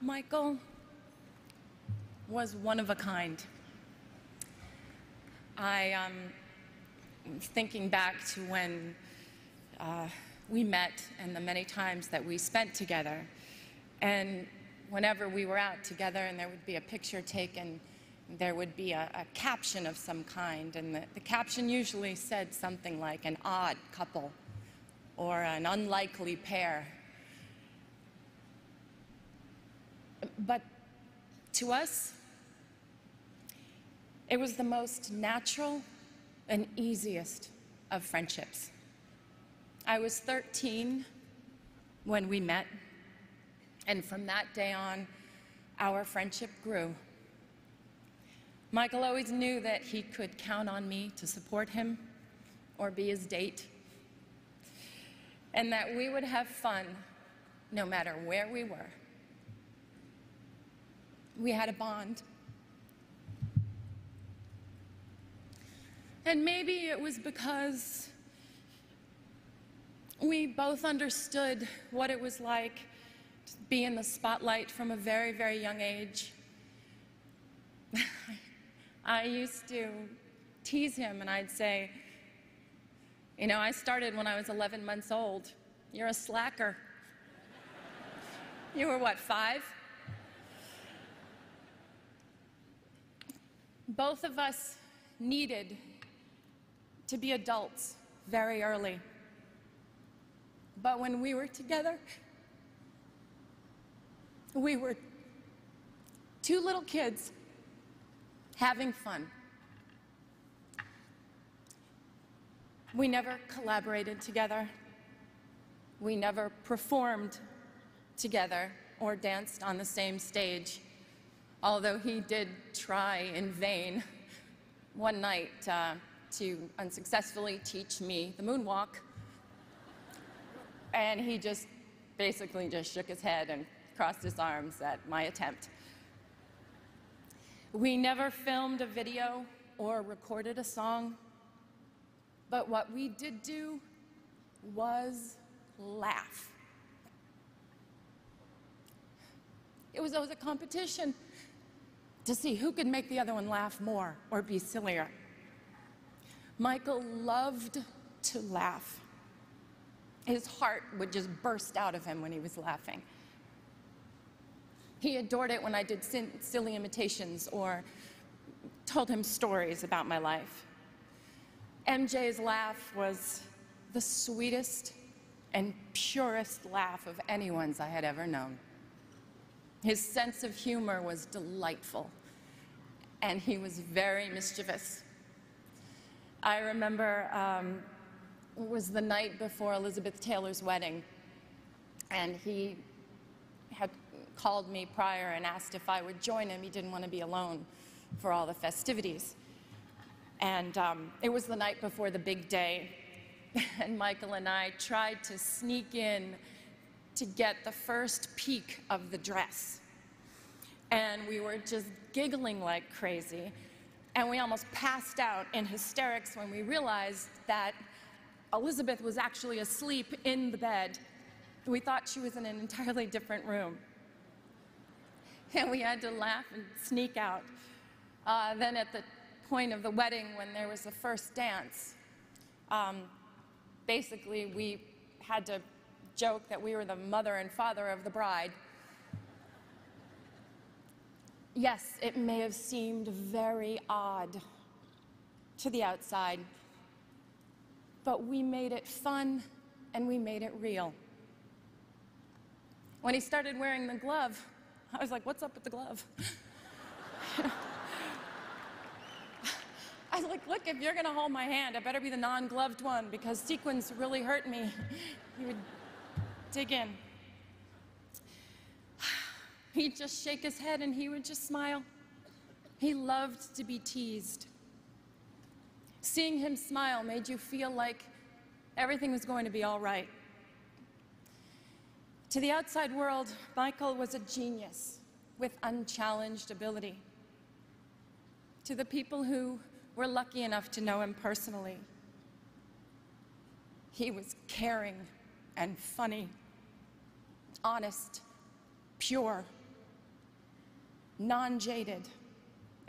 Michael was one of a kind. I thinking back to when we met and the many times that we spent together. And whenever we were out together and there would be a picture taken, there would be a caption of some kind. And the caption usually said something like an odd couple or an unlikely pair. But to us, it was the most natural and easiest of friendships. I was 13 when we met, and from that day on, our friendship grew. Michael always knew that he could count on me to support him or be his date, and that we would have fun no matter where we were. We had a bond. And maybe it was because we both understood what it was like to be in the spotlight from a very, very young age. I used to tease him and I'd say, you know, I started when I was 11 months old. You're a slacker. You were what, 5? Both of us needed to be adults very early. But when we were together, we were two little kids having fun. We never collaborated together. We never performed together or danced on the same stage, although he did try in vain one night to unsuccessfully teach me the moonwalk. And he just basically just shook his head and crossed his arms at my attempt. We never filmed a video or recorded a song, but what we did do was laugh. It was always a competition to see who could make the other one laugh more or be sillier. Michael loved to laugh. His heart would just burst out of him when he was laughing. He adored it when I did silly imitations or told him stories about my life. MJ's laugh was the sweetest and purest laugh of anyone's I had ever known. His sense of humor was delightful, and he was very mischievous. I remember it was the night before Elizabeth Taylor's wedding, and he had called me prior and asked if I would join him. He didn't want to be alone for all the festivities. And it was the night before the big day, and Michael and I tried to sneak in to get the first peek of the dress. And we were just giggling like crazy, and we almost passed out in hysterics when we realized that Elizabeth was actually asleep in the bed. We thought she was in an entirely different room. And we had to laugh and sneak out. Then at the point of the wedding, when there was the first dance, basically we had to joke that we were the mother and father of the bride. Yes, it may have seemed very odd to the outside, but we made it fun and we made it real. When he started wearing the glove, I was like, what's up with the glove? I was like, look, if you're gonna hold my hand, it better be the non-gloved one, because sequins really hurt me. He would dig in. He'd just shake his head and he would just smile. He loved to be teased. Seeing him smile made you feel like everything was going to be all right. To the outside world, Michael was a genius with unchallenged ability. To the people who were lucky enough to know him personally, he was caring and funny, honest, pure, non-jaded,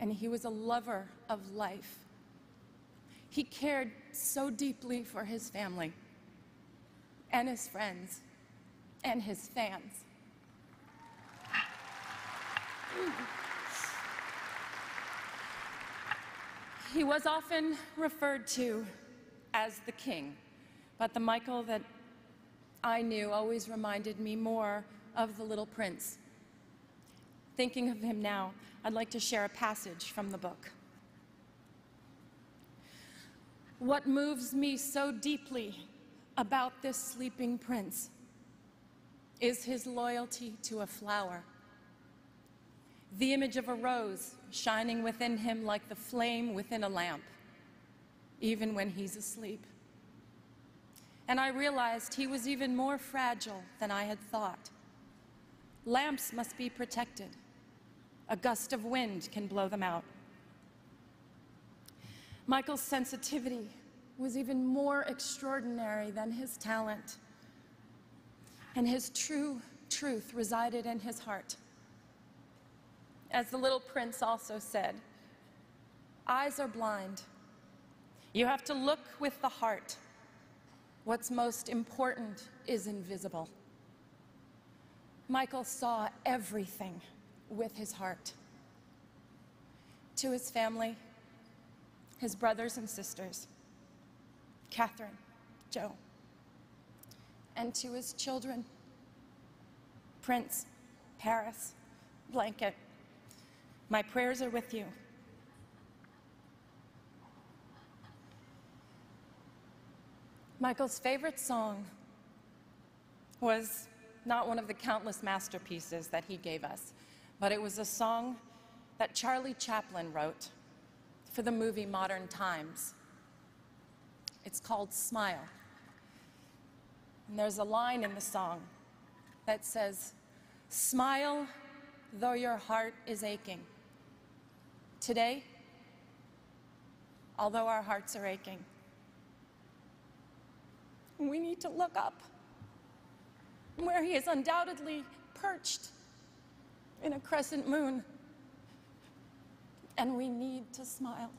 and he was a lover of life. He cared so deeply for his family and his friends and his fans. He was often referred to as the king, but the Michael that I knew always reminded me more of the Little Prince. Thinking of him now, I'd like to share a passage from the book. What moves me so deeply about this sleeping prince is his loyalty to a flower. The image of a rose shining within him like the flame within a lamp, even when he's asleep. And I realized he was even more fragile than I had thought. Lamps must be protected. A gust of wind can blow them out. Michael's sensitivity was even more extraordinary than his talent, and his true truth resided in his heart. As the Little Prince also said, eyes are blind. You have to look with the heart. What's most important is invisible. Michael saw everything with his heart. To his family, his brothers and sisters, Catherine, Joe, and to his children, Prince, Paris, Blanket, my prayers are with you. Michael's favorite song was not one of the countless masterpieces that he gave us, but it was a song that Charlie Chaplin wrote for the movie Modern Times. It's called Smile. And there's a line in the song that says, "Smile though your heart is aching." Today, although our hearts are aching, we need to look up where he is undoubtedly perched in a crescent moon, and we need to smile.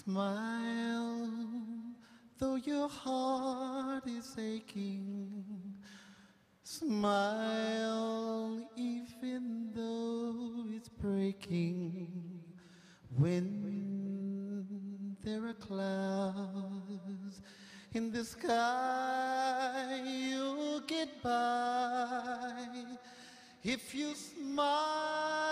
Smile, though your heart is aching. Smile, even though it's breaking. When there are clouds in the sky, you'll get by if you smile.